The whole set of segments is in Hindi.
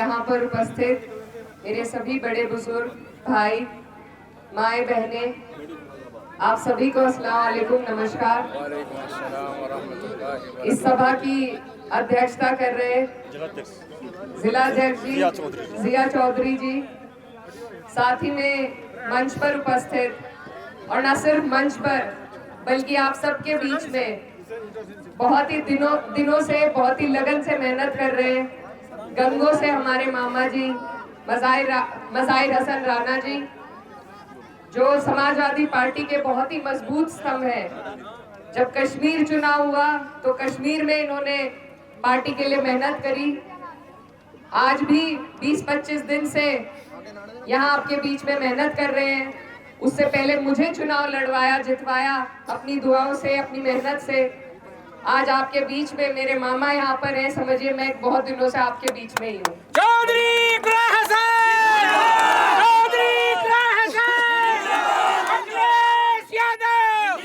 यहाँ पर उपस्थित मेरे सभी बड़े बुजुर्ग भाई, माए, बहने, आप सभी को अस्सलाम वालेकुम, नमस्कार। इस सभा की अध्यक्षता कर रहे जिलाध्यक्ष जी जिया चौधरी जी, साथ ही में मंच पर उपस्थित और न सिर्फ मंच पर बल्कि आप सबके बीच में बहुत ही दिनों से बहुत ही लगन से मेहनत कर रहे हैं गंगों से हमारे मामा जी मज़ाहिर हसन राणा जी, जो समाजवादी पार्टी के बहुत ही मजबूत स्तंभ हैं। जब कश्मीर चुनाव हुआ तो कश्मीर में इन्होंने पार्टी के लिए मेहनत करी। आज भी 20-25 दिन से यहाँ आपके बीच में मेहनत कर रहे हैं। उससे पहले मुझे चुनाव लड़वाया, जितवाया अपनी दुआओं से, अपनी मेहनत से। आज आपके बीच में मेरे मामा यहाँ पर हैं। समझिए मैं बहुत दिनों से आपके बीच में ही हूँ। चौधरी इकरा हसन, चौधरी इकरा हसन, अखिलेश यादव,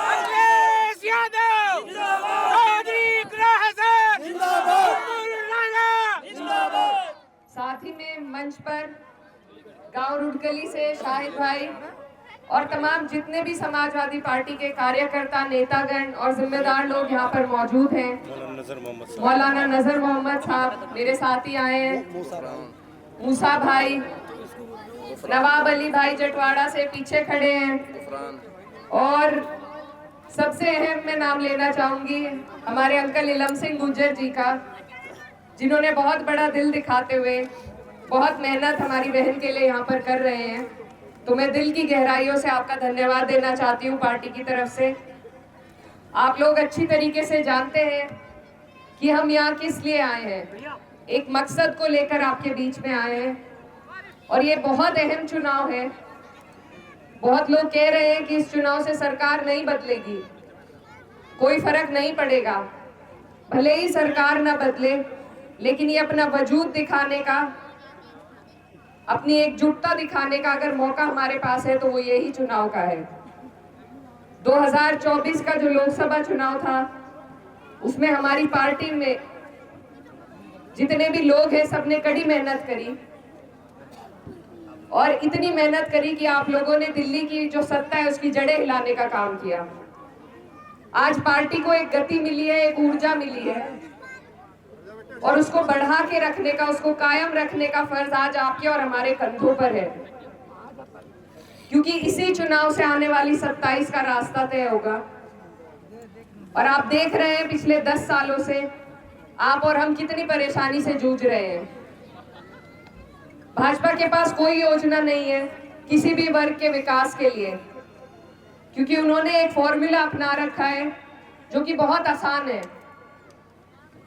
अखिलेश यादव, चौधरी इकरा हसन, राणा। साथ ही में मंच पर गांव रुडकली से शाहिद भाई और तमाम जितने भी समाजवादी पार्टी के कार्यकर्ता, नेतागण और जिम्मेदार लोग यहाँ पर मौजूद हैं। मौलाना नजर मोहम्मद साहब मेरे साथ ही आए हैं, मूसा भाई, नवाब अली भाई जटवाड़ा से पीछे खड़े हैं, और सबसे अहम मैं नाम लेना चाहूंगी हमारे अंकल इलम सिंह गुर्जर जी का, जिन्होंने बहुत बड़ा दिल दिखाते हुए बहुत मेहनत हमारी बहन के लिए यहाँ पर कर रहे हैं। तो मैं दिल की गहराइयों से आपका धन्यवाद देना चाहती हूँ पार्टी की तरफ से। आप लोग अच्छी तरीके से जानते हैं कि हम यहाँ किस लिए आए हैं। एक मकसद को लेकर आपके बीच में आए हैं और ये बहुत अहम चुनाव है। बहुत लोग कह रहे हैं कि इस चुनाव से सरकार नहीं बदलेगी, कोई फर्क नहीं पड़ेगा। भले ही सरकार ना बदले, लेकिन ये अपना वजूद दिखाने का, अपनी एकजुटता दिखाने का अगर मौका हमारे पास है तो वो यही चुनाव का है। 2024 का जो लोकसभा चुनाव था उसमें हमारी पार्टी में जितने भी लोग हैं सबने कड़ी मेहनत करी, और इतनी मेहनत करी कि आप लोगों ने दिल्ली की जो सत्ता है उसकी जड़ें हिलाने का काम किया। आज पार्टी को एक गति मिली है, एक ऊर्जा मिली है, और उसको बढ़ा के रखने का, उसको कायम रखने का फर्ज आज आपके और हमारे कंधों पर है। क्योंकि इसी चुनाव से आने वाली 27 का रास्ता तय होगा। और आप देख रहे हैं पिछले 10 सालों से आप और हम कितनी परेशानी से जूझ रहे हैं। भाजपा के पास कोई योजना नहीं है किसी भी वर्ग के विकास के लिए, क्योंकि उन्होंने एक फॉर्मूला अपना रखा है जो कि बहुत आसान है,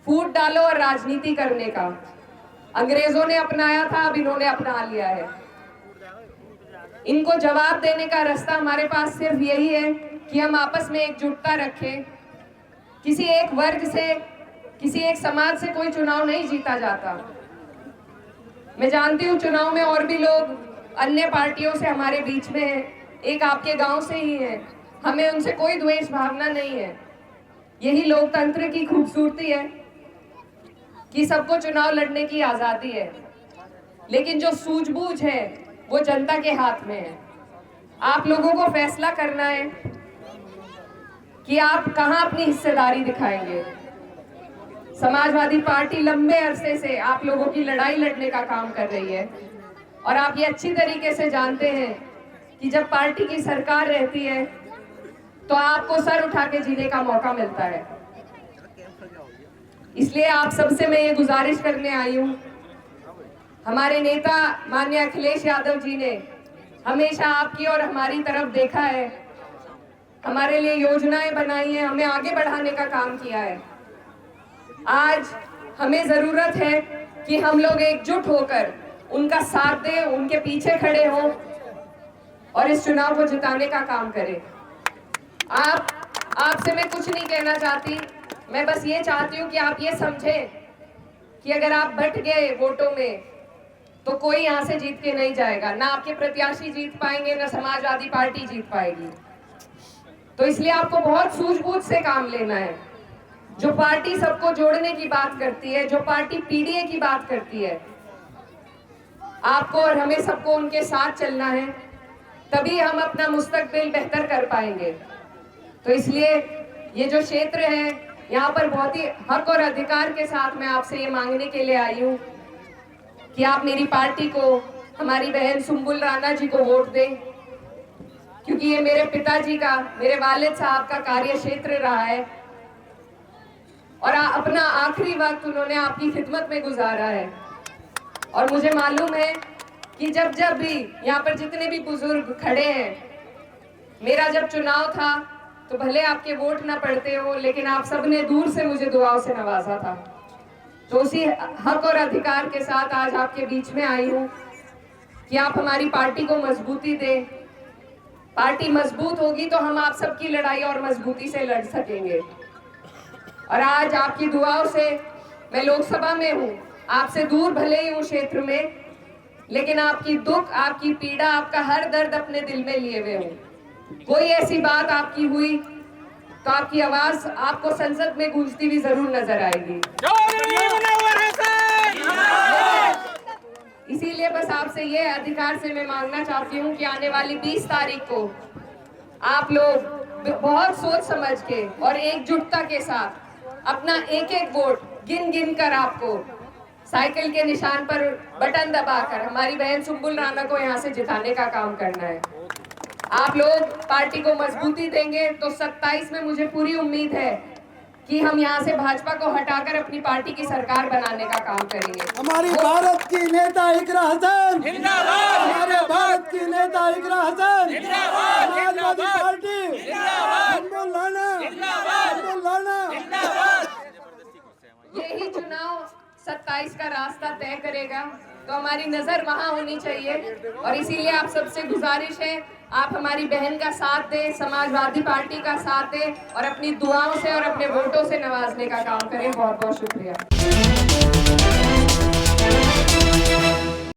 फूट डालो और राजनीति करने का। अंग्रेजों ने अपनाया था, अब इन्होंने अपना लिया है। इनको जवाब देने का रास्ता हमारे पास सिर्फ यही है कि हम आपस में एकजुटता रखें। किसी एक वर्ग से, किसी एक समाज से कोई चुनाव नहीं जीता जाता। मैं जानती हूँ चुनाव में और भी लोग अन्य पार्टियों से हमारे बीच में हैं, एक आपके गांव से ही है। हमें उनसे कोई द्वेष भावना नहीं है। यही लोकतंत्र की खूबसूरती है कि सबको चुनाव लड़ने की आजादी है, लेकिन जो सूझबूझ है वो जनता के हाथ में है। आप लोगों को फैसला करना है कि आप कहां अपनी हिस्सेदारी दिखाएंगे। समाजवादी पार्टी लंबे अरसे से आप लोगों की लड़ाई लड़ने का काम कर रही है, और आप ये अच्छी तरीके से जानते हैं कि जब पार्टी की सरकार रहती है तो आपको सर उठा के जीने का मौका मिलता है। इसलिए आप सबसे मैं ये गुजारिश करने आई हूँ। हमारे नेता माननीय अखिलेश यादव जी ने हमेशा आपकी और हमारी तरफ देखा है, हमारे लिए योजनाएं बनाई हैं, हमें आगे बढ़ाने का काम किया है। आज हमें जरूरत है कि हम लोग एकजुट होकर उनका साथ दें, उनके पीछे खड़े हों और इस चुनाव को जिताने का काम करें। आपसे मैं कुछ नहीं कहना चाहती, मैं बस ये चाहती हूँ कि आप ये समझें कि अगर आप बट गए वोटों में तो कोई यहाँ से जीत के नहीं जाएगा। ना आपके प्रत्याशी जीत पाएंगे, ना समाजवादी पार्टी जीत पाएगी। तो इसलिए आपको बहुत सूझबूझ से काम लेना है। जो पार्टी सबको जोड़ने की बात करती है, जो पार्टी पीडीए की बात करती है, आपको और हमें सबको उनके साथ चलना है, तभी हम अपना मुस्तकबिल बेहतर कर पाएंगे। तो इसलिए ये जो क्षेत्र है, यहाँ पर बहुत ही हक और अधिकार के साथ मैं आपसे ये मांगने के लिए आई हूँ कि आप मेरी पार्टी को, हमारी बहन सुंबुल राणा जी को वोट दें, क्योंकि ये मेरे पिताजी का, मेरे वालिद साहब का कार्य क्षेत्र रहा है और अपना आखिरी वक्त उन्होंने आपकी खिदमत में गुजारा है। और मुझे मालूम है कि जब जब भी यहाँ पर जितने भी बुजुर्ग खड़े हैं, मेरा जब चुनाव था तो भले आपके वोट ना पड़ते हो, लेकिन आप सबने दूर से मुझे दुआओं से नवाजा था। तो उसी हक और अधिकार के साथ आज आपके बीच में आई हूँ कि आप हमारी पार्टी को मजबूती दें। पार्टी मजबूत होगी तो हम आप सबकी लड़ाई और मजबूती से लड़ सकेंगे। और आज आपकी दुआओं से मैं लोकसभा में हूँ, आपसे दूर भले ही हूँ क्षेत्र में, लेकिन आपकी दुख, आपकी पीड़ा, आपका हर दर्द अपने दिल में लिए हुए हूँ। कोई ऐसी बात आपकी हुई तो आपकी आवाज आपको संसद में गूंजती हुई जरूर नजर आएगी। इसीलिए बस आपसे ये अधिकार से मैं मांगना चाहती हूँ कि आने वाली 20 तारीख को आप लोग बहुत सोच समझ के और एकजुटता के साथ अपना एक एक वोट गिन गिन कर आपको साइकिल के निशान पर बटन दबाकर हमारी बहन सुंबुल राणा को यहाँ से जिताने का काम करना है। आप लोग पार्टी को मजबूती देंगे तो 27 में मुझे पूरी उम्मीद है कि हम यहाँ से भाजपा को हटाकर अपनी पार्टी की सरकार बनाने का काम करेंगे। हमारी भारत की नेता इकरा हसन जिंदाबाद, हमारे भारत की नेता इकरा हसन जिंदाबाद, समाजवादी पार्टी जिंदाबाद, सुंबुल राणा जिंदाबाद, सुंबुल राणा जिंदाबाद। यही चुनाव 27 का रास्ता तय करेगा, तो हमारी नजर वहां होनी चाहिए। और इसीलिए आप सबसे गुजारिश है, आप हमारी बहन का साथ दें, समाजवादी पार्टी का साथ दें और अपनी दुआओं से और अपने वोटों से नवाजने का काम करें। बहुत बहुत शुक्रिया।